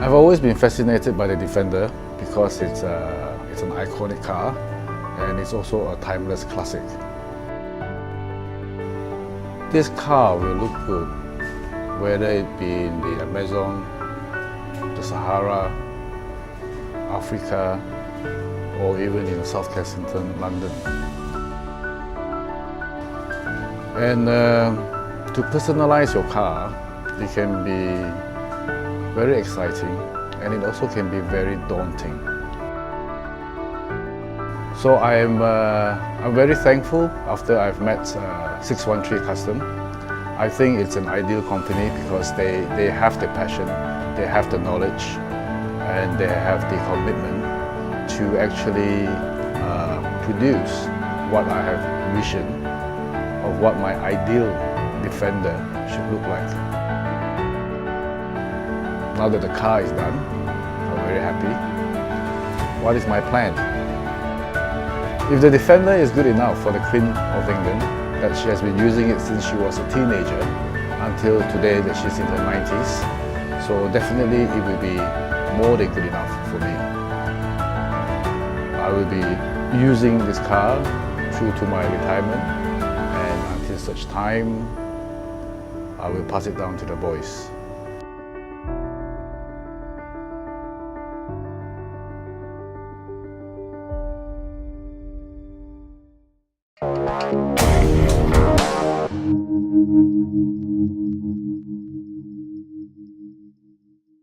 I've always been fascinated by the Defender because it's an iconic car and it's also a timeless classic. This car will look good whether it be in the Amazon, the Sahara, Africa, or even in South Kensington, London. And to personalize your car, it can be very exciting and it also can be very daunting. So I'm very thankful after I've met 613 Custom. I think it's an ideal company because they have the passion, they have the knowledge, and they have the commitment to actually produce what I have vision of what my ideal Defender should look like. Now that the car is done, I'm very happy. What is my plan? If the Defender is good enough for the Queen of England, that she has been using it since she was a teenager until today that she's in her 90s, so definitely it will be more than good enough for me. I will be using this car through to my retirement, and until such time, I will pass it down to the boys.